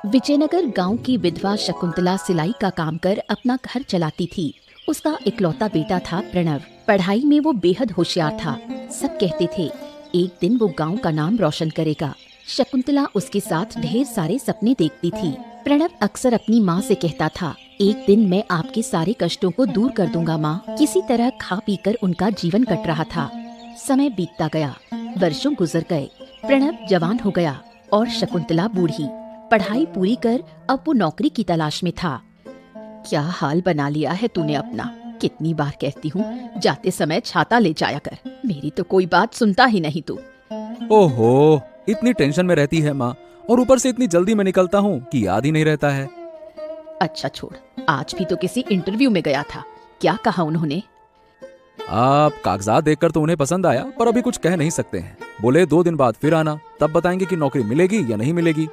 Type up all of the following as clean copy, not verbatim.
विजयनगर गांव की विधवा शकुंतला सिलाई का काम कर अपना घर चलाती थी। उसका इकलौता बेटा था प्रणव। पढ़ाई में वो बेहद होशियार था। सब कहते थे एक दिन वो गांव का नाम रोशन करेगा। शकुंतला उसके साथ ढेर सारे सपने देखती थी। प्रणव अक्सर अपनी माँ से कहता था, एक दिन मैं आपके सारे कष्टों को दूर कर दूंगा माँ। किसी तरह खा पी कर उनका जीवन कट रहा था। समय बीतता गया, वर्षों गुजर गए। प्रणव जवान हो गया और शकुंतला बूढ़ी। पढ़ाई पूरी कर अब वो नौकरी की तलाश में था। क्या हाल बना लिया है तूने अपना। कितनी बार कहती हूँ जाते समय छाता ले जाया कर। मेरी तो कोई बात सुनता ही नहीं तू। ओहो, इतनी टेंशन में रहती है माँ, और ऊपर से इतनी जल्दी में निकलता हूँ कि याद ही नहीं रहता है। अच्छा छोड़, आज भी तो किसी इंटरव्यू में गया था। क्या कहा उन्होंने? आप कागजात देखकर तो उन्हें पसंद आया, पर अभी कुछ कह नहीं सकते हैं। बोले 2 दिन बाद फिर आना, तब बताएंगे कि नौकरी मिलेगी या नहीं मिलेगी।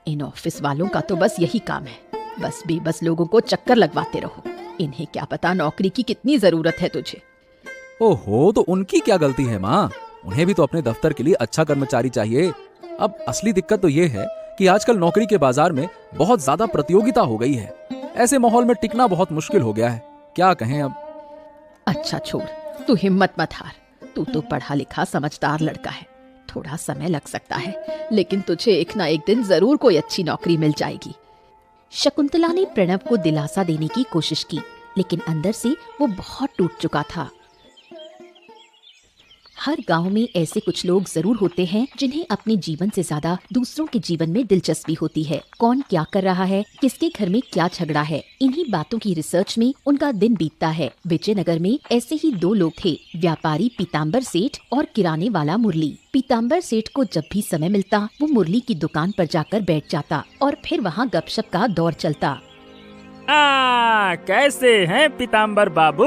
इन ऑफिस वालों का तो बस यही काम है, बस बेबस लोगों को चक्कर लगवाते रहो। इन्हें क्या पता नौकरी की कितनी जरूरत है तुझे। ओहो, तो उनकी क्या गलती है माँ? उन्हें भी तो अपने दफ्तर के लिए अच्छा कर्मचारी चाहिए। अब असली दिक्कत तो ये है कि आजकल नौकरी के बाजार में बहुत ज्यादा प्रतियोगिता हो गई है। ऐसे माहौल में टिकना बहुत मुश्किल हो गया है। क्या कहें अब। अच्छा छोड़, तू हिम्मत मत हार। तू तो पढ़ा लिखा समझदार लड़का है। थोड़ा समय लग सकता है, लेकिन तुझे एक ना एक दिन जरूर कोई अच्छी नौकरी मिल जाएगी। शकुंतला ने प्रणव को दिलासा देने की कोशिश की, लेकिन अंदर से वो बहुत टूट चुका था। हर गांव में ऐसे कुछ लोग जरूर होते हैं जिन्हें अपने जीवन से ज्यादा दूसरों के जीवन में दिलचस्पी होती है। कौन क्या कर रहा है, किसके घर में क्या झगड़ा है, इन्हीं बातों की रिसर्च में उनका दिन बीतता है। विजयनगर में ऐसे ही 2 लोग थे, व्यापारी पीताम्बर सेठ और किराने वाला मुरली। पीताम्बर सेठ को जब भी समय मिलता वो मुरली की दुकान पर जाकर बैठ जाता और फिर वहाँ गपशप का दौर चलता। कैसे हैं पीताम्बर बाबू?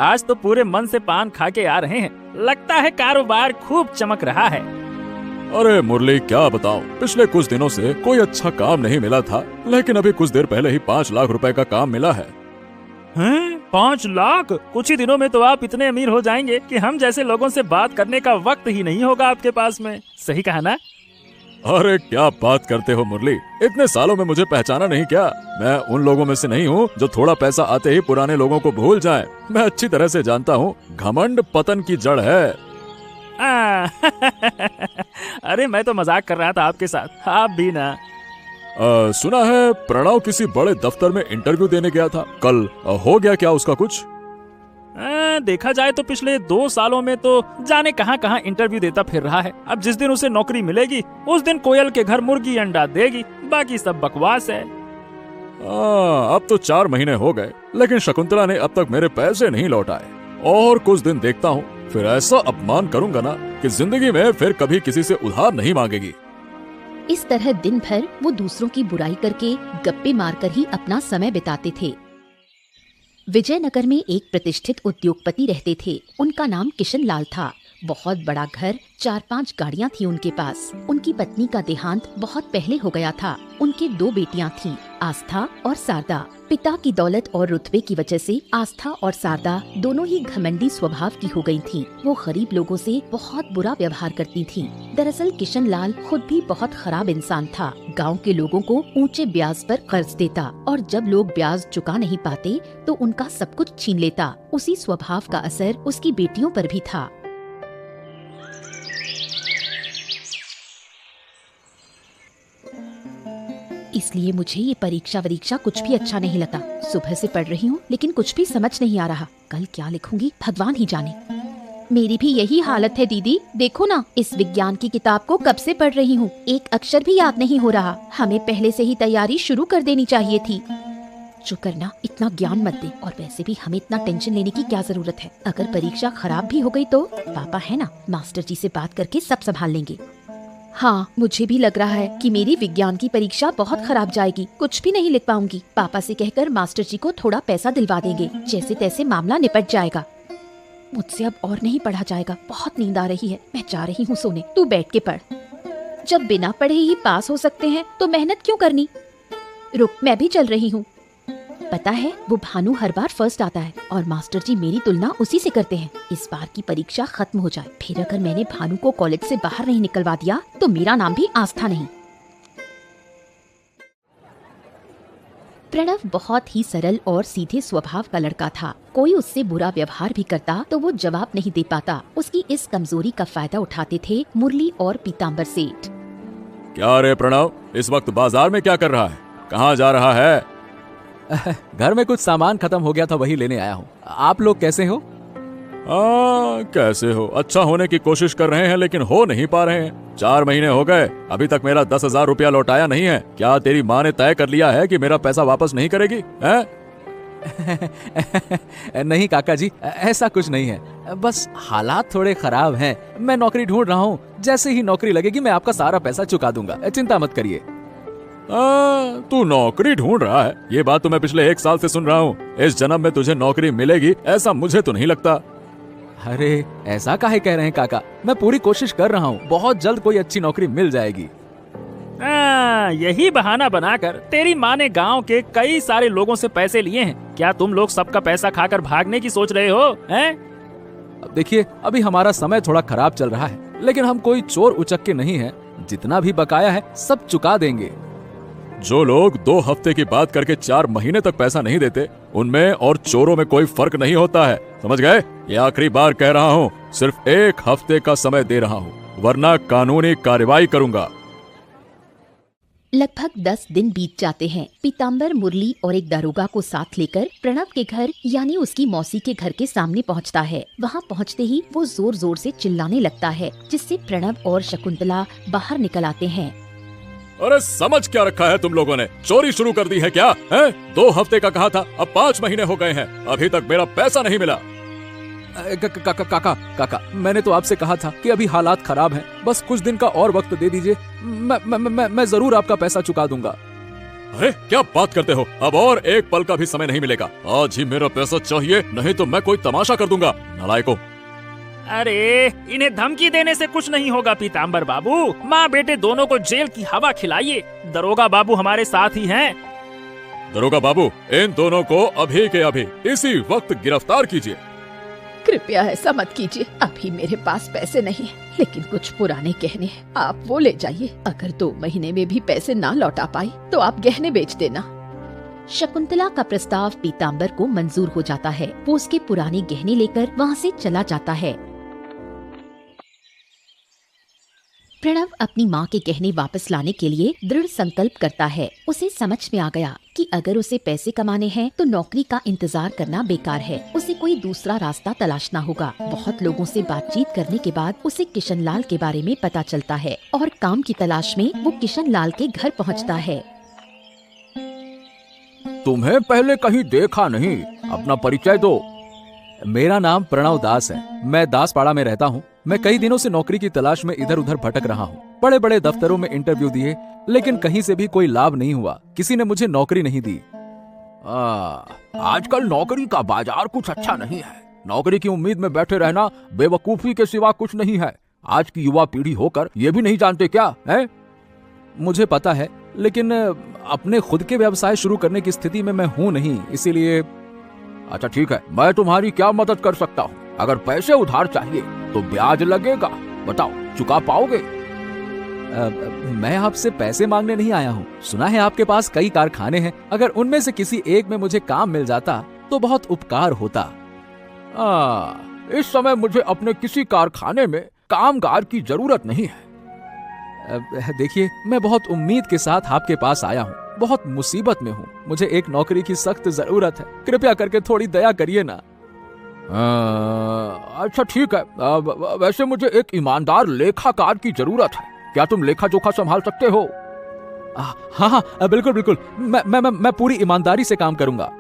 आज तो पूरे मन से पान खा के आ रहे हैं। लगता है कारोबार खूब चमक रहा है। अरे मुरली, क्या बताऊं, पिछले कुछ दिनों से कोई अच्छा काम नहीं मिला था, लेकिन अभी कुछ देर पहले ही 5 लाख रुपए का काम मिला है। हैं? 5 लाख? कुछ ही दिनों में तो आप इतने अमीर हो जाएंगे कि हम जैसे लोगों से बात करने का वक्त ही नहीं होगा आपके पास में। सही कहा ना? अरे क्या बात करते हो मुरली, इतने सालों में मुझे पहचाना नहीं क्या? मैं उन लोगों में से नहीं हूँ जो थोड़ा पैसा आते ही पुराने लोगों को भूल जाएं। मैं अच्छी तरह से जानता हूँ, घमंड पतन की जड़ है। अरे मैं तो मजाक कर रहा था आपके साथ, आप भी ना। सुना है प्रणव किसी बड़े दफ्तर में इंटरव्यू देने गया था कल। हो गया क्या उसका कुछ? देखा जाए तो पिछले 2 सालों में तो जाने कहां कहां इंटरव्यू देता फिर रहा है। अब जिस दिन उसे नौकरी मिलेगी उस दिन कोयल के घर मुर्गी अंडा देगी, बाकी सब बकवास है। अब तो 4 महीने हो गए, लेकिन शकुंतला ने अब तक मेरे पैसे नहीं लौटाए। और कुछ दिन देखता हूँ, फिर ऐसा अपमान करूंगा ना कि जिंदगी में फिर कभी किसी से उधार नहीं मांगेगी। इस तरह दिन भर वो दूसरों की बुराई करके गप्पे मारकर ही अपना समय बिताते थे। विजयनगर में एक प्रतिष्ठित उद्योगपति रहते थे। उनका नाम किशन लाल था। बहुत बड़ा घर, 4-5 गाड़ियाँ थी उनके पास। उनकी पत्नी का देहांत बहुत पहले हो गया था। उनके 2 बेटियां थीं, आस्था और शारदा। पिता की दौलत और रुतबे की वजह से आस्था और शारदा दोनों ही घमंडी स्वभाव की हो गई थीं। वो गरीब लोगों से बहुत बुरा व्यवहार करती थीं। दरअसल किशन लाल खुद भी बहुत खराब इंसान था। गांव के लोगों को ऊंचे ब्याज पर कर्ज देता और जब लोग ब्याज चुका नहीं पाते तो उनका सब कुछ छीन लेता। उसी स्वभाव का असर उसकी बेटियों पर भी था। इसलिए मुझे ये परीक्षा कुछ भी अच्छा नहीं लगता। सुबह से पढ़ रही हूँ लेकिन कुछ भी समझ नहीं आ रहा। कल क्या लिखूंगी भगवान ही जाने। मेरी भी यही हालत है दीदी। देखो ना, इस विज्ञान की किताब को कब से पढ़ रही हूँ, एक अक्षर भी याद नहीं हो रहा। हमें पहले से ही तैयारी शुरू कर देनी चाहिए थी। जो करना, इतना ज्ञान मत दे। और वैसे भी हमें इतना टेंशन लेने की क्या जरूरत है। अगर परीक्षा खराब भी हो गई तो पापा है ना, मास्टर जी से बात करके सब संभाल लेंगे। हाँ, मुझे भी लग रहा है कि मेरी विज्ञान की परीक्षा बहुत खराब जाएगी। कुछ भी नहीं लिख पाऊंगी। पापा से कहकर मास्टर जी को थोड़ा पैसा दिलवा देंगे, जैसे तैसे मामला निपट जाएगा। मुझसे अब और नहीं पढ़ा जाएगा, बहुत नींद आ रही है। मैं जा रही हूँ सोने, तू बैठ के पढ़। जब बिना पढ़े ही पास हो सकते हैं तो मेहनत क्यों करनी। रुक, मैं भी चल रही हूँ। पता है वो भानु हर बार फर्स्ट आता है और मास्टर जी मेरी तुलना उसी से करते हैं। इस बार की परीक्षा खत्म हो जाए, फिर अगर मैंने भानु को कॉलेज से बाहर नहीं निकलवा दिया तो मेरा नाम भी आस्था नहीं। प्रणव बहुत ही सरल और सीधे स्वभाव का लड़का था। कोई उससे बुरा व्यवहार भी करता तो वो जवाब नहीं दे पाता। उसकी इस कमजोरी का फायदा उठाते थे मुरली और पीताम्बर सेठ। क्या रे प्रणव, इस वक्त बाजार में क्या कर रहा है? कहाँ जा रहा है? घर में कुछ सामान खत्म हो गया था, वही लेने आया हूँ। आप लोग कैसे हो? कैसे हो? अच्छा होने की कोशिश कर रहे हैं लेकिन हो नहीं पा रहे हैं। 4 महीने हो गए, अभी तक मेरा 10,000 रुपया लौटाया नहीं है। क्या तेरी माँ ने तय कर लिया है कि मेरा पैसा वापस नहीं करेगी? नहीं काका जी, ऐसा कुछ नहीं है। बस हालात थोड़े खराब हैं। मैं नौकरी ढूंढ रहा हूँ। जैसे ही नौकरी लगेगी मैं आपका सारा पैसा चुका दूंगा, चिंता मत करिए। तू नौकरी ढूंढ रहा है? ये बात तो मैं पिछले 1 साल से सुन रहा हूँ। इस जन्म में तुझे नौकरी मिलेगी ऐसा मुझे तो नहीं लगता। अरे ऐसा काहे कह रहे हैं काका? मैं पूरी कोशिश कर रहा हूँ, बहुत जल्द कोई अच्छी नौकरी मिल जाएगी। यही बहाना बनाकर तेरी माँ ने गांव के कई सारे लोगों से पैसे लिए हैं। क्या तुम लोग सबका पैसा खाकर भागने की सोच रहे हो? हैं? देखिए, अभी हमारा समय थोड़ा खराब चल रहा है, लेकिन हम कोई चोर उचक्के नहीं हैं। जितना भी बकाया है सब चुका देंगे। जो लोग 2 हफ्ते की बात करके 4 महीने तक पैसा नहीं देते, उनमें और चोरों में कोई फर्क नहीं होता है। समझ गए? ये आखिरी बार कह रहा हूँ। सिर्फ 1 हफ्ते का समय दे रहा हूँ, वरना कानूनी कार्रवाई करूंगा। लगभग 10 दिन बीत जाते हैं। पीताम्बर मुरली और एक दारोगा को साथ लेकर प्रणव के घर यानी उसकी मौसी के घर के सामने पहुंचता है। वहां पहुंचते ही वो जोर जोर से चिल्लाने लगता है, जिससे प्रणव और शकुंतला बाहर निकल आते हैं। अरे समझ क्या रखा है तुम लोगों ने? चोरी शुरू कर दी है क्या? 2 हफ्ते का कहा था, अब 5 महीने हो गए हैं, अभी तक मेरा पैसा नहीं मिला। काका, मैंने तो आपसे कहा था कि अभी हालात खराब हैं, बस कुछ दिन का और वक्त दे दीजिए। मैं जरूर आपका पैसा चुका दूंगा। अरे क्या बात करते हो? अब और 1 पल का भी समय नहीं मिलेगा। आज ही मेरा पैसा चाहिए, नहीं तो मैं कोई तमाशा कर दूंगा। नालायकों! अरे इन्हें धमकी देने से कुछ नहीं होगा पीताम्बर बाबू। माँ बेटे दोनों को जेल की हवा खिलाइए। दरोगा बाबू हमारे साथ ही हैं। दरोगा बाबू, इन दोनों को अभी के अभी इसी वक्त गिरफ्तार कीजिए। कृपया ऐसा मत कीजिए। अभी मेरे पास पैसे नहीं है, लेकिन कुछ पुराने गहने हैं, आप वो ले जाइए। अगर 2 महीने में भी पैसे ना लौटा पाई तो आप गहने बेच देना। शकुंतला का प्रस्ताव पीताम्बर को मंजूर हो जाता है। वो उसके पुराने गहने लेकर वहाँ से चला जाता है। प्रणव अपनी माँ के गहने वापस लाने के लिए दृढ़ संकल्प करता है। उसे समझ में आ गया कि अगर उसे पैसे कमाने हैं तो नौकरी का इंतजार करना बेकार है। उसे कोई दूसरा रास्ता तलाशना होगा। बहुत लोगों से बातचीत करने के बाद उसे किशन लाल के बारे में पता चलता है और काम की तलाश में वो किशन लाल के घर पहुँचता है। तुम्हें पहले कहीं देखा नहीं, अपना परिचय दो। मेरा नाम प्रणव दास है। मैं दासपाड़ा में रहता हूँ। मैं कई दिनों से नौकरी की तलाश में इधर उधर भटक रहा हूँ। बड़े बड़े दफ्तरों में इंटरव्यू दिए, लेकिन कहीं से भी कोई लाभ नहीं हुआ। किसी ने मुझे नौकरी नहीं दी। आजकल नौकरी का बाजार कुछ अच्छा नहीं है। नौकरी की उम्मीद में बैठे रहना बेवकूफी के सिवा कुछ नहीं है। आज की युवा पीढ़ी होकर ये भी नहीं जानते क्या है? मुझे पता है, लेकिन अपने खुद के व्यवसाय शुरू करने की स्थिति में मैं हूँ नहीं, इसीलिए। अच्छा ठीक है, मैं तुम्हारी क्या मदद कर सकता हूँ? अगर पैसे उधार चाहिए तो ब्याज लगेगा, बताओ चुका पाओगे? मैं आपसे पैसे मांगने नहीं आया हूँ। सुना है आपके पास कई कारखाने हैं, अगर उनमें से किसी एक में मुझे काम मिल जाता तो बहुत उपकार होता। इस समय मुझे अपने किसी कारखाने में कामगार की जरूरत नहीं है। देखिए, मैं बहुत उम्मीद के साथ आपके पास आया हूँ। बहुत मुसीबत में हूँ, मुझे एक नौकरी की सख्त जरूरत है। कृपया करके थोड़ी दया करिए ना। अच्छा ठीक है, वैसे मुझे एक ईमानदार लेखाकार की जरूरत है। क्या तुम लेखा जोखा संभाल सकते हो? हाँ, बिल्कुल बिल्कुल, मैं पूरी ईमानदारी से काम करूंगा।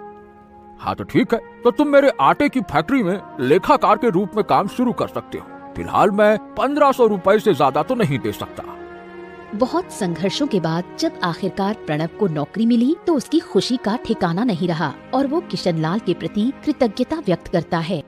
हाँ तो ठीक है, तो तुम मेरे आटे की फैक्ट्री में लेखाकार के रूप में काम शुरू कर सकते हो। फिलहाल मैं 1500 रुपए से ज्यादा तो नहीं दे सकता। बहुत संघर्षों के बाद जब आखिरकार प्रणव को नौकरी मिली तो उसकी खुशी का ठिकाना नहीं रहा और वो किशन लाल के प्रति कृतज्ञता व्यक्त करता है।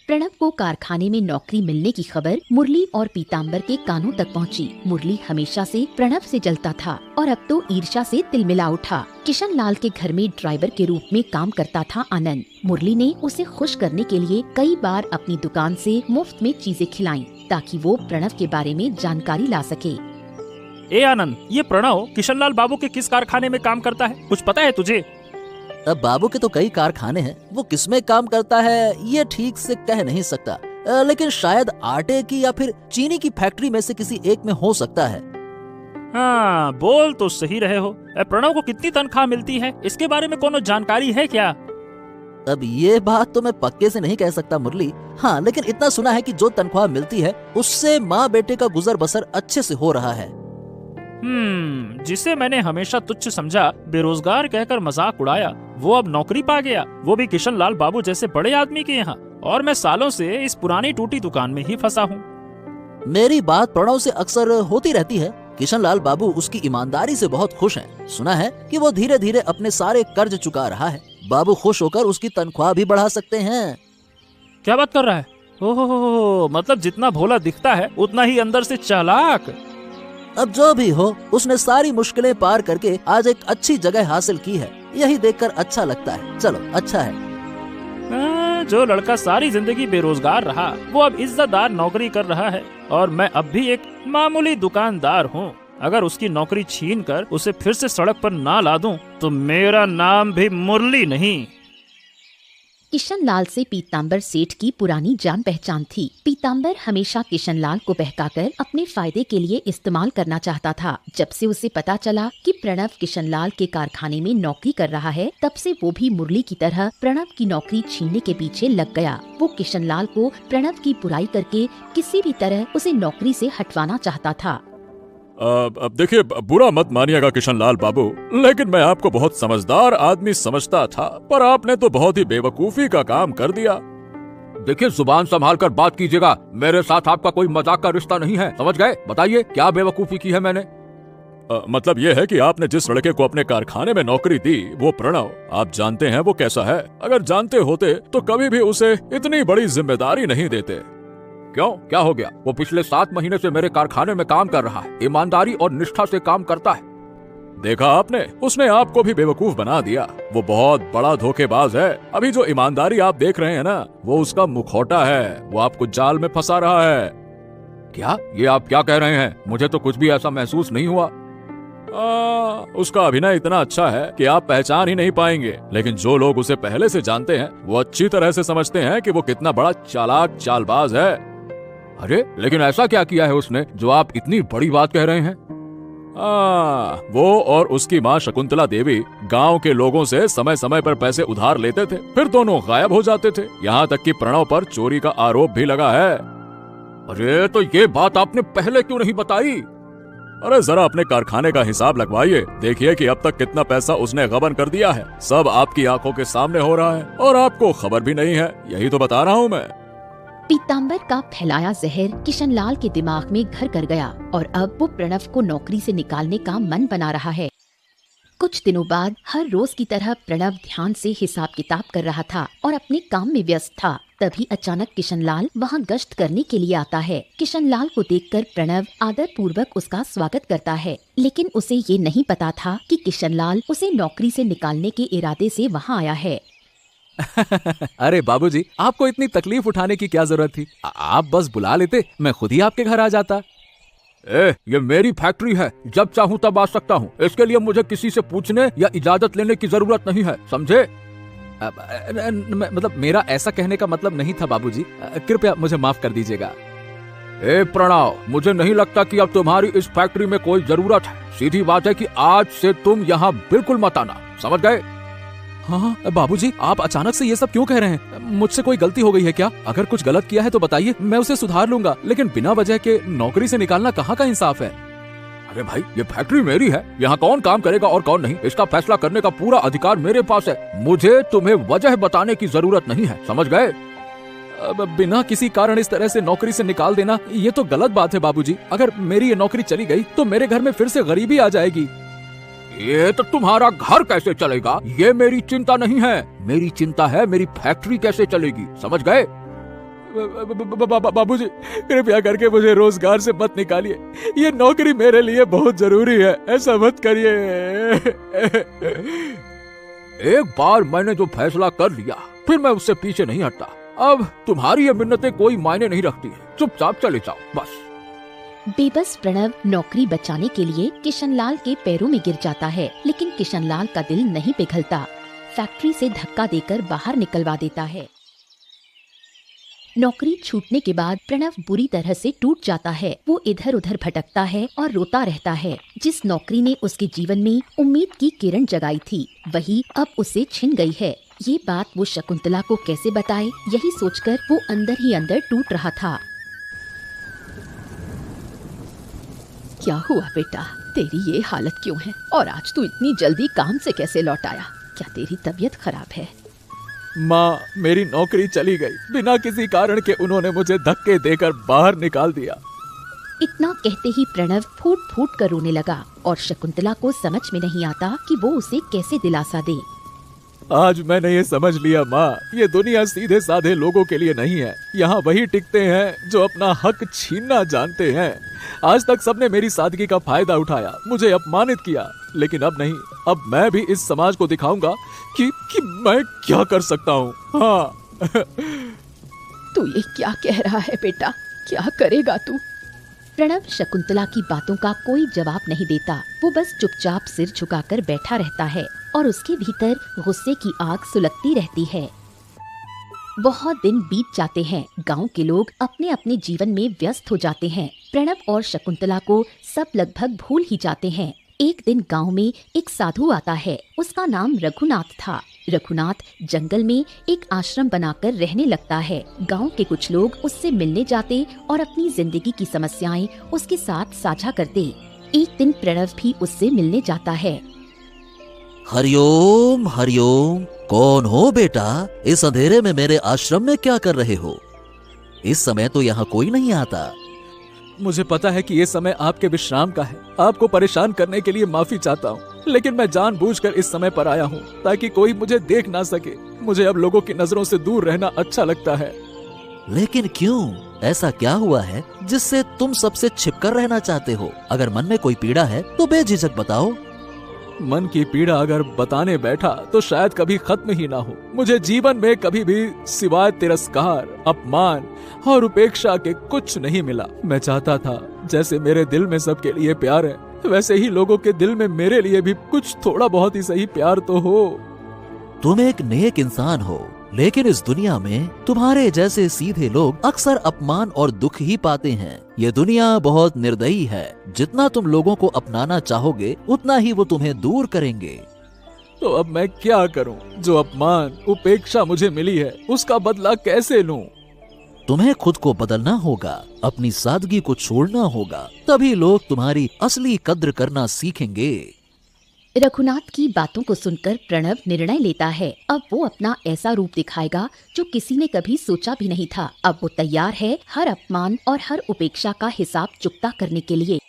प्रणव को कारखाने में नौकरी मिलने की खबर मुरली और पीताम्बर के कानों तक पहुंची। मुरली हमेशा से प्रणव से जलता था और अब तो ईर्ष्या से तिलमिला उठा। किशन लाल के घर में ड्राइवर के रूप में काम करता था आनंद। मुरली ने उसे खुश करने के लिए कई बार अपनी दुकान से मुफ्त में चीजें खिलाईं ताकि वो प्रणव के बारे में जानकारी ला सके। ए आनंद, ये प्रणव किशनलाल बाबू के किस कारखाने में काम करता है, कुछ पता है तुझे? अब बाबू के तो कई कारखाने हैं, वो किसमें काम करता है ये ठीक से कह नहीं सकता, लेकिन शायद आटे की या फिर चीनी की फैक्ट्री में से किसी एक में हो सकता है। हाँ, बोल तो सही रहे हो। प्रणव को कितनी तनख्वाह मिलती है, इसके बारे में कोनो जानकारी है क्या? अब ये बात तो मैं पक्के से नहीं कह सकता मुरली, हाँ लेकिन इतना सुना है कि जो तनख्वाह मिलती है उससे माँ बेटे का गुजर बसर अच्छे से हो रहा है। जिसे मैंने हमेशा तुच्छ समझा, बेरोजगार कहकर मजाक उड़ाया, वो अब नौकरी पा गया, वो भी किशनलाल बाबू जैसे बड़े आदमी के यहाँ, और मैं सालों से इस पुरानी टूटी दुकान में ही फंसा हूँ। मेरी बात प्रणव से अक्सर होती रहती है। किशनलाल बाबू उसकी ईमानदारी से बहुत खुश हैं। सुना है कि वो धीरे धीरे अपने सारे कर्ज चुका रहा है। बाबू खुश होकर उसकी तनख्वाह भी बढ़ा सकते हैं। क्या बात कर रहा है? ओहो, मतलब जितना भोला दिखता है उतना ही अंदर से चालाक। अब जो भी हो, उसने सारी मुश्किलें पार करके आज एक अच्छी जगह हासिल की है, यही देखकर अच्छा लगता है। चलो अच्छा है। जो लड़का सारी जिंदगी बेरोजगार रहा, वो अब इज्जतदार नौकरी कर रहा है, और मैं अब भी एक मामूली दुकानदार हूँ। अगर उसकी नौकरी छीन कर उसे फिर से सड़क पर ना ला दूं, तो मेरा नाम भी मुरली नहीं। किशनलाल से पीताम्बर सेठ की पुरानी जान पहचान थी। पीताम्बर हमेशा किशनलाल को बहकाकर अपने फायदे के लिए इस्तेमाल करना चाहता था। जब से उसे पता चला कि प्रणव किशनलाल के कारखाने में नौकरी कर रहा है, तब से वो भी मुरली की तरह प्रणव की नौकरी छीनने के पीछे लग गया। वो किशनलाल को प्रणव की बुराई करके किसी भी तरह उसे नौकरी से हटवाना चाहता था। अब देखिए, बुरा मत मानिएगा किशनलाल बाबू, लेकिन मैं आपको बहुत समझदार आदमी समझता था, पर आपने तो बहुत ही बेवकूफी का काम कर दिया। देखिए, जुबान संभाल कर बात कीजिएगा, मेरे साथ आपका कोई मजाक का रिश्ता नहीं है, समझ गए? बताइए क्या बेवकूफी की है मैंने? मतलब ये है कि आपने जिस लड़के को अपने कारखाने में नौकरी दी, वो प्रणव, आप जानते हैं वो कैसा है? अगर जानते होते तो कभी भी उसे इतनी बड़ी जिम्मेदारी नहीं देते। क्यों, क्या हो गया? वो पिछले 7 महीने से मेरे कारखाने में काम कर रहा है, ईमानदारी और निष्ठा से काम करता है। देखा आपने, उसने आपको भी बेवकूफ बना दिया। वो बहुत बड़ा धोखेबाज है। अभी जो ईमानदारी आप देख रहे हैं ना, वो उसका मुखौटा है। वो आपको जाल में फंसा रहा है। क्या? ये आप क्या कह रहे हैं? मुझे तो कुछ भी ऐसा महसूस नहीं हुआ। उसका अभिनय इतना अच्छा है कि आप पहचान ही नहीं पाएंगे, लेकिन जो लोग उसे पहले से जानते हैं, वो अच्छी तरह से समझते हैं कि वो कितना बड़ा चालाक चालबाज है। अरे, लेकिन ऐसा क्या किया है उसने जो आप इतनी बड़ी बात कह रहे हैं? वो और उसकी माँ शकुंतला देवी गांव के लोगों से समय समय पर पैसे उधार लेते थे, फिर दोनों गायब हो जाते थे। यहाँ तक कि प्रणव पर चोरी का आरोप भी लगा है। अरे, तो ये बात आपने पहले क्यों नहीं बताई? अरे जरा अपने कारखाने का हिसाब लगवाइए, देखिए कि अब तक कितना पैसा उसने गबन कर दिया है। सब आपकी आंखों के सामने हो रहा है और आपको खबर भी नहीं है, यही तो बता रहा हूँ मैं। पीताम्बर का फैलाया जहर किशनलाल के दिमाग में घर कर गया और अब वो प्रणव को नौकरी से निकालने का मन बना रहा है। कुछ दिनों बाद हर रोज की तरह प्रणव ध्यान से हिसाब किताब कर रहा था और अपने काम में व्यस्त था। तभी अचानक किशनलाल वहाँ गश्त करने के लिए आता है। किशनलाल को देखकर प्रणव आदर पूर्वक उसका स्वागत करता है, लेकिन उसे ये नहीं पता था कि किशनलाल उसे नौकरी से निकालने के इरादे से वहाँ आया है। अरे बाबूजी, आपको इतनी तकलीफ उठाने की क्या जरूरत थी? आप बस बुला लेते, मैं खुद ही आपके घर आ जाता। ये मेरी फैक्ट्री है, जब चाहूँ तब आ सकता हूँ। इसके लिए मुझे किसी से पूछने या इजाजत लेने की जरूरत नहीं है, समझे? मतलब मेरा ऐसा कहने का मतलब नहीं था बाबूजी, कृपया मुझे माफ कर दीजिएगा। प्रणव, मुझे नहीं लगता कि अब तुम्हारी इस फैक्ट्री में कोई जरूरत है। सीधी बात है कि आज से तुम यहाँ बिल्कुल मत आना, समझ गए? हाँ बाबूजी, आप अचानक से ये सब क्यों कह रहे हैं? मुझसे कोई गलती हो गई है क्या? अगर कुछ गलत किया है तो बताइए, मैं उसे सुधार लूंगा, लेकिन बिना वजह के नौकरी से निकालना कहाँ का इंसाफ है? अरे भाई, ये फैक्ट्री मेरी है, यहाँ कौन काम करेगा और कौन नहीं, इसका फैसला करने का पूरा अधिकार मेरे पास है। मुझे तुम्हें वजह बताने की जरूरत नहीं है, समझ गए? बिना किसी कारण इस तरह से नौकरी से निकाल देना, ये तो गलत बात है बाबूजी। अगर मेरी ये नौकरी चली गई तो मेरे घर में फिर से गरीबी आ जाएगी। ये तो तुम्हारा घर कैसे चलेगा, ये मेरी चिंता नहीं है। मेरी चिंता है मेरी फैक्ट्री कैसे चलेगी, समझ गए? बाबूजी, कृपया करके मुझे रोजगार से मत निकालिए, ये नौकरी मेरे लिए बहुत जरूरी है, ऐसा मत करिए। एक बार मैंने जो फैसला कर लिया, फिर मैं उससे पीछे नहीं हटता। अब तुम्हारी ये मिन्नतें कोई मायने नहीं रखती है, चुपचाप चले जाओ बस। बेबस प्रणव नौकरी बचाने के लिए किशनलाल के पैरों में गिर जाता है, लेकिन किशनलाल का दिल नहीं पिघलता। फैक्ट्री से धक्का देकर बाहर निकलवा देता है। नौकरी छूटने के बाद प्रणव बुरी तरह से टूट जाता है। वो इधर उधर भटकता है और रोता रहता है। जिस नौकरी ने उसके जीवन में उम्मीद की किरण जगाई थी, वही अब उसे छिन गई है। ये बात वो शकुंतला को कैसे बताए, यही सोचकर वो अंदर ही अंदर टूट रहा था। क्या हुआ बेटा, तेरी ये हालत क्यों है? और आज तू इतनी जल्दी काम से कैसे लौट आया? क्या तेरी तबीयत खराब है? माँ, मेरी नौकरी चली गई। बिना किसी कारण के उन्होंने मुझे धक्के देकर बाहर निकाल दिया। इतना कहते ही प्रणव फूट फूट कर रोने लगा और शकुंतला को समझ में नहीं आता कि वो उसे कैसे दिलासा दे। आज मैंने ये समझ लिया माँ, ये दुनिया सीधे साधे लोगों के लिए नहीं है। यहाँ वही टिकते हैं जो अपना हक छीनना जानते हैं। आज तक सबने मेरी सादगी का फायदा उठाया, मुझे अपमानित किया, लेकिन अब नहीं। अब मैं भी इस समाज को दिखाऊंगा कि मैं क्या कर सकता हूँ। हाँ। तू ये क्या कह रहा है बेटा? क्या करेगा तू? प्रणव शकुंतला की बातों का कोई जवाब नहीं देता। वो बस चुपचाप सिर झुकाकर बैठा रहता है और उसके भीतर गुस्से की आग सुलगती रहती है। बहुत दिन बीत जाते हैं। गांव के लोग अपने अपने जीवन में व्यस्त हो जाते हैं। प्रणव और शकुंतला को सब लगभग भूल ही जाते हैं। एक दिन गांव में एक साधु आता है। उसका नाम रघुनाथ था। रघुनाथ जंगल में एक आश्रम बनाकर रहने लगता है। गांव के कुछ लोग उससे मिलने जाते और अपनी जिंदगी की समस्याएं उसके साथ साझा करते। एक दिन प्रणव भी उससे मिलने जाता है। हरिओम हरिओम। कौन हो बेटा? इस अंधेरे में मेरे आश्रम में क्या कर रहे हो? इस समय तो यहाँ कोई नहीं आता। मुझे पता है कि ये समय आपके विश्राम का है। आपको परेशान करने के लिए माफी चाहता हूँ, लेकिन मैं जानबूझकर इस समय पर आया हूँ ताकि कोई मुझे देख ना सके। मुझे अब लोगों की नजरों से दूर रहना अच्छा लगता है। लेकिन क्यों? ऐसा क्या हुआ है जिससे तुम सबसे छिपकर रहना चाहते हो? अगर मन में कोई पीड़ा है तो बेझिझक बताओ। मन की पीड़ा अगर बताने बैठा तो शायद कभी खत्म ही ना हो। मुझे जीवन में कभी भी सिवाय तिरस्कार, अपमान और उपेक्षा के कुछ नहीं मिला। मैं चाहता था जैसे मेरे दिल में सबके लिए प्यार है, वैसे ही लोगों के दिल में मेरे लिए भी कुछ थोड़ा बहुत ही सही प्यार तो हो। तुम एक नेक इंसान हो, लेकिन इस दुनिया में तुम्हारे जैसे सीधे लोग अक्सर अपमान और दुख ही पाते हैं। ये दुनिया बहुत निर्दयी है। जितना तुम लोगों को अपनाना चाहोगे, उतना ही वो तुम्हें दूर करेंगे। तो अब मैं क्या करूं? जो अपमान, उपेक्षा मुझे मिली है, उसका बदला कैसे लूं? तुम्हें खुद को बदलना होगा, अपनी सादगी को छोड़ना होगा, तभी लोग तुम्हारी असली कद्र करना सीखेंगे। रघुनाथ की बातों को सुनकर प्रणव निर्णय लेता है। अब वो अपना ऐसा रूप दिखाएगा जो किसी ने कभी सोचा भी नहीं था। अब वो तैयार है हर अपमान और हर उपेक्षा का हिसाब चुकता करने के लिए।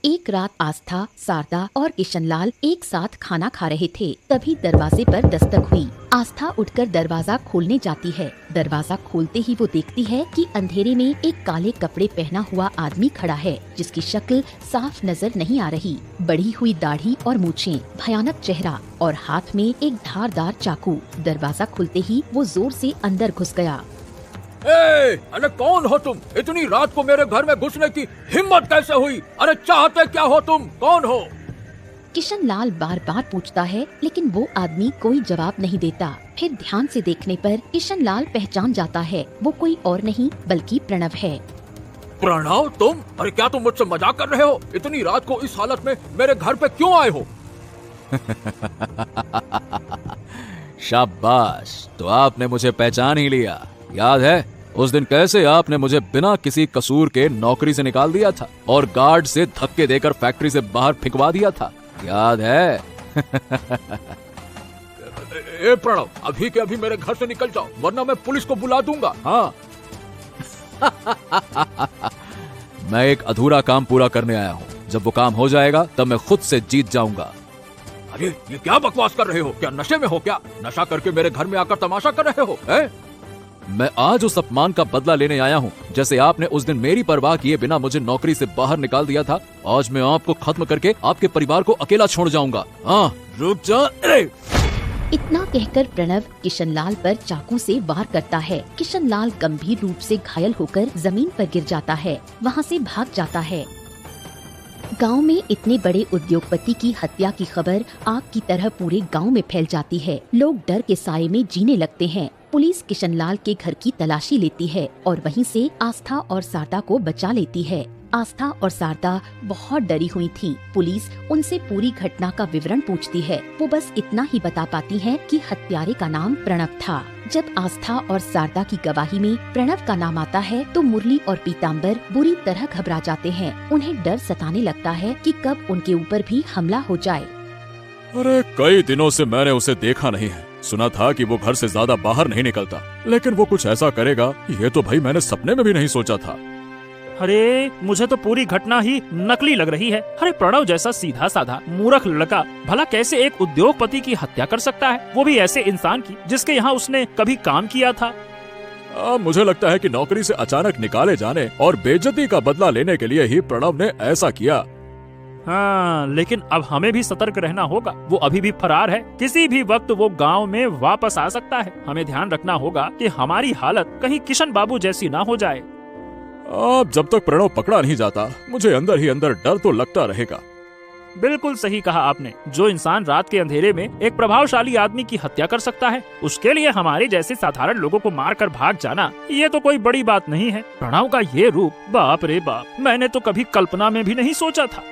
एक रात आस्था, शारदा और किशनलाल एक साथ खाना खा रहे थे। तभी दरवाजे पर दस्तक हुई। आस्था उठकर दरवाजा खोलने जाती है। दरवाजा खोलते ही वो देखती है कि अंधेरे में एक काले कपड़े पहना हुआ आदमी खड़ा है, जिसकी शक्ल साफ नजर नहीं आ रही। बढ़ी हुई दाढ़ी और मूछें, भयानक चेहरा और हाथ में एक धारदार चाकू। दरवाजा खुलते ही वो जोर से अंदर घुस गया। अरे कौन हो तुम? इतनी रात को मेरे घर में घुसने की हिम्मत कैसे हुई? अरे चाहते क्या हो तुम? कौन हो? किशनलाल बार बार पूछता है, लेकिन वो आदमी कोई जवाब नहीं देता। फिर ध्यान से देखने पर किशनलाल पहचान जाता है। वो कोई और नहीं बल्कि प्रणव है। प्रणव तुम? अरे क्या तुम मुझसे मजाक कर रहे हो? इतनी रात को इस हालत में मेरे घर पे क्यों आए हो? शाबाश, तो आपने मुझे पहचान ही लिया। याद है उस दिन कैसे आपने मुझे बिना किसी कसूर के नौकरी से निकाल दिया था और गार्ड से धक्के देकर फैक्ट्री से बाहर फिकवा दिया था? याद है? ए प्रणव, अभी के अभी मेरे घर से निकल जाओ, वरना मैं पुलिस को बुला दूंगा। हाँ। मैं एक अधूरा काम पूरा करने आया हूँ। जब वो काम हो जाएगा तब मैं खुद से जीत जाऊंगा। अरे ये क्या बकवास कर रहे हो? क्या नशे में हो क्या? नशा करके मेरे घर में आकर तमाशा कर रहे हो? मैं आज उस अपमान का बदला लेने आया हूँ। जैसे आपने उस दिन मेरी परवाह किए बिना मुझे नौकरी से बाहर निकाल दिया था, आज मैं आपको खत्म करके आपके परिवार को अकेला छोड़ जाऊंगा। हाँ, रुक जा। इतना कहकर प्रणव किशनलाल पर चाकू से वार करता है। किशनलाल गंभीर रूप से घायल होकर जमीन पर गिर जाता है, वहाँ से भाग जाता है। गांव में इतने बड़े उद्योगपति की हत्या की खबर आग की तरह पूरे गांव में फैल जाती है। लोग डर के साए में जीने लगते हैं। पुलिस किशनलाल के घर की तलाशी लेती है और वहीं से आस्था और शारदा को बचा लेती है। आस्था और शारदा बहुत डरी हुई थीं। पुलिस उनसे पूरी घटना का विवरण पूछती है। वो बस इतना ही बता पाती हैं कि हत्यारे का नाम प्रणव था। जब आस्था और शारदा की गवाही में प्रणव का नाम आता है तो मुरली और पीताम्बर बुरी तरह घबरा जाते हैं। उन्हें डर सताने लगता है कि कब उनके ऊपर भी हमला हो जाए। अरे कई दिनों से मैंने उसे देखा नहीं है। सुना था कि वो घर से ज्यादा बाहर नहीं निकलता, लेकिन वो कुछ ऐसा करेगा ये तो भाई मैंने सपने में भी नहीं सोचा था। अरे मुझे तो पूरी घटना ही नकली लग रही है। अरे प्रणव जैसा सीधा साधा मूर्ख लड़का भला कैसे एक उद्योगपति की हत्या कर सकता है, वो भी ऐसे इंसान की जिसके यहाँ उसने कभी काम किया था। मुझे लगता है कि नौकरी से अचानक निकाले जाने और बेइज्जती का बदला लेने के लिए ही प्रणव ने ऐसा किया। हाँ, लेकिन अब हमें भी सतर्क रहना होगा। वो अभी भी फरार है, किसी भी वक्त वो गांव में वापस आ सकता है। हमें ध्यान रखना होगा कि हमारी हालत कहीं किशन बाबू जैसी ना हो जाए। अब जब तक प्रणव पकड़ा नहीं जाता मुझे अंदर ही अंदर डर तो लगता रहेगा। बिल्कुल सही कहा आपने। जो इंसान रात के अंधेरे में एक प्रभावशाली आदमी की हत्या कर सकता है, उसके लिए हमारे जैसे साधारण लोगों को मारकर भाग जाना ये तो कोई बड़ी बात नहीं है। प्रणव का ये रूप, बाप रे बाप, मैंने तो कभी कल्पना में भी नहीं सोचा था।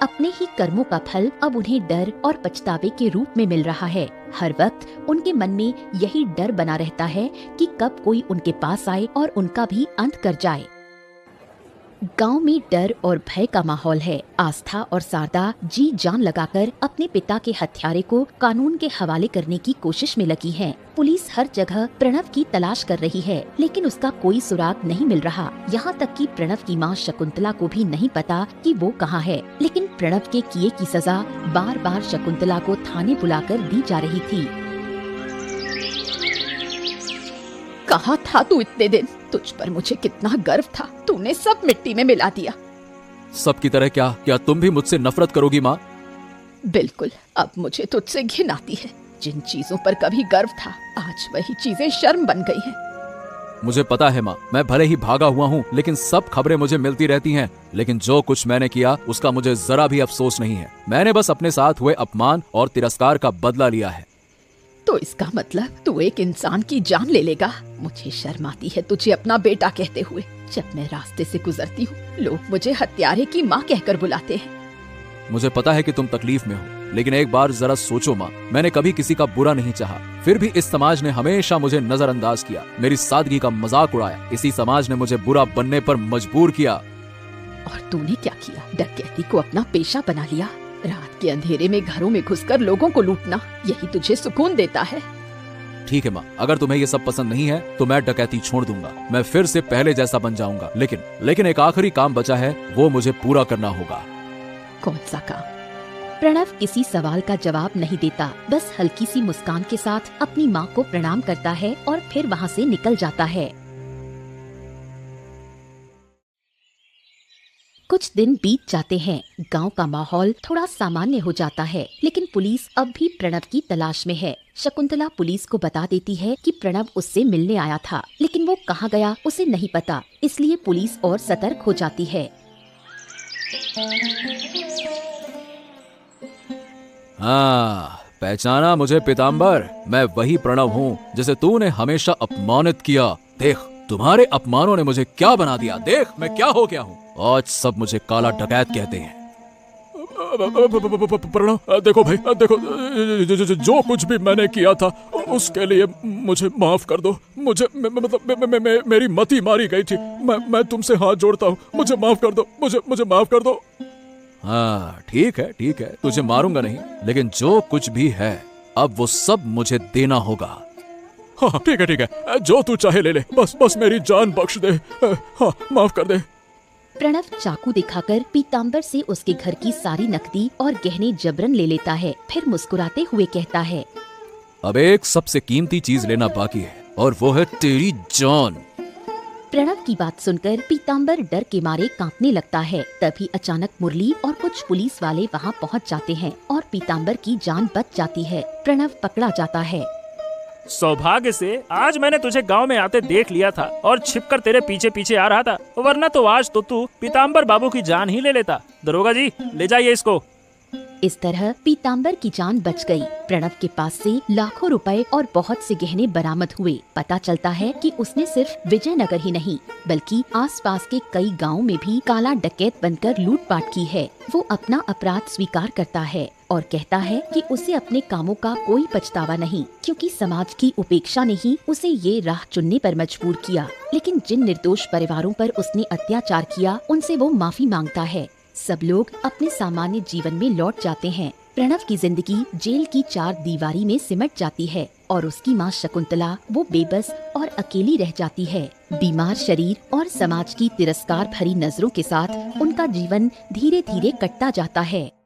अपने ही कर्मों का फल अब उन्हें डर और पछतावे के रूप में मिल रहा है। हर वक्त उनके मन में यही डर बना रहता है कि कब कोई उनके पास आए और उनका भी अंत कर जाए। गांव में डर और भय का माहौल है। आस्था और शारदा जी जान लगाकर अपने पिता के हत्यारे को कानून के हवाले करने की कोशिश में लगी हैं। पुलिस हर जगह प्रणव की तलाश कर रही है, लेकिन उसका कोई सुराग नहीं मिल रहा। यहाँ तक कि प्रणव की माँ शकुंतला को भी नहीं पता कि वो कहाँ है। लेकिन प्रणव के किए की सजा बार बार शकुंतला को थाने बुलाकर दी जा रही थी। कहाँ था तू इतने दिन? तुझ पर मुझे कितना गर्व था, तूने सब मिट्टी में मिला दिया। सबकी तरह क्या तुम भी मुझसे नफरत करोगी माँ? बिल्कुल, अब मुझे तुझसे घिन आती है। जिन चीजों पर कभी गर्व था, आज वही चीजें शर्म बन गई हैं। मुझे पता है माँ, मैं भले ही भागा हुआ हूँ, लेकिन सब खबरें मुझे मिलती रहती हैं। लेकिन जो कुछ मैंने किया उसका मुझे जरा भी अफसोस नहीं है। मैंने बस अपने साथ हुए अपमान और तिरस्कार का बदला लिया है। तो इसका मतलब तू एक इंसान की जान ले लेगा? मुझे शर्म आती है तुझे अपना बेटा कहते हुए। जब मैं रास्ते से गुजरती हूँ, लोग मुझे हत्यारे की माँ कहकर बुलाते हैं। मुझे पता है कि तुम तकलीफ में हो, लेकिन एक बार जरा सोचो माँ, मैंने कभी किसी का बुरा नहीं चाहा, फिर भी इस समाज ने हमेशा मुझे नजरअंदाज किया, मेरी सादगी का मजाक उड़ाया। इसी समाज ने मुझे बुरा बनने पर मजबूर किया। और तूने क्या किया? डकैती को अपना पेशा बना लिया। रात के अंधेरे में घरों में घुसकर लोगों को लूटना, यही तुझे सुकून देता है? ठीक है माँ, अगर तुम्हें ये सब पसंद नहीं है तो मैं डकैती छोड़ दूंगा। मैं फिर से पहले जैसा बन जाऊंगा। लेकिन एक आखिरी काम बचा है, वो मुझे पूरा करना होगा। कौन सा काम? प्रणव किसी सवाल का जवाब नहीं देता, बस हल्की सी मुस्कान के साथ अपनी माँ को प्रणाम करता है और फिर वहाँ से निकल जाता है। कुछ दिन बीत जाते हैं। गांव का माहौल थोड़ा सामान्य हो जाता है, लेकिन पुलिस अब भी प्रणव की तलाश में है। शकुंतला पुलिस को बता देती है कि प्रणव उससे मिलने आया था, लेकिन वो कहाँ गया उसे नहीं पता। इसलिए पुलिस और सतर्क हो जाती है। हाँ, पहचाना मुझे पीताम्बर? मैं वही प्रणव हूँ जिसे तूने हमेशा अपमानित किया। देख, तुम्हारे अपमानों ने मुझे क्या बना दिया। देख मैं क्या हो गया हूँ। आज सब मुझे काला डकैत कहते हैं। प्रणव, देखो भाई, देखो, जो कुछ भी मैंने किया था उसके लिए मुझे माफ कर दो। मुझे मतलब मेरी मति मारी गई थी। मैं तुमसे हाथ जोड़ता हूँ, मुझे माफ कर दो। मुझे माफ कर दो। हाँ ठीक है, तुझे मारूंगा नहीं, लेकिन जो कुछ भी है अब वो सब मुझे देना होगा। हाँ ठीक है, जो तू चाहे ले ले, बस मेरी जान बख्श दे। हाँ, माफ कर दे। प्रणव चाकू दिखाकर पीताम्बर से उसके घर की सारी नकदी और गहने जबरन ले लेता है, फिर मुस्कुराते हुए कहता है, अब एक सबसे कीमती चीज लेना बाकी है और वो है तेरी जान। प्रणव की बात सुनकर पीताम्बर डर के मारे कांपने लगता है। तभी अचानक मुरली और कुछ पुलिस वाले वहाँ पहुँच जाते हैं और पीताम्बर की जान बच जाती है। प्रणव पकड़ा जाता है। सौभाग्य से आज मैंने तुझे गांव में आते देख लिया था और छिपकर तेरे पीछे पीछे आ रहा था, वरना तो आज तो तू पीताम्बर बाबू की जान ही ले लेता। दरोगा जी, ले जाइए इसको। इस तरह पीताम्बर की जान बच गई। प्रणव के पास से लाखों रुपए और बहुत से गहने बरामद हुए। पता चलता है कि उसने सिर्फ विजयनगर ही नहीं बल्कि आसपास के कई गांवों में भी काला डकैत बनकर लूटपाट की है। वो अपना अपराध स्वीकार करता है और कहता है कि उसे अपने कामों का कोई पछतावा नहीं, क्योंकि समाज की उपेक्षा ने ही उसे ये राह चुनने पर मजबूर किया। लेकिन जिन निर्दोष परिवारों पर उसने अत्याचार किया उनसे वो माफी मांगता है। सब लोग अपने सामान्य जीवन में लौट जाते हैं। प्रणव की जिंदगी जेल की 4 दीवारी में सिमट जाती है और उसकी माँ शकुंतला वो बेबस और अकेली रह जाती है। बीमार शरीर और समाज की तिरस्कार भरी नजरों के साथ उनका जीवन धीरे धीरे कटता जाता है।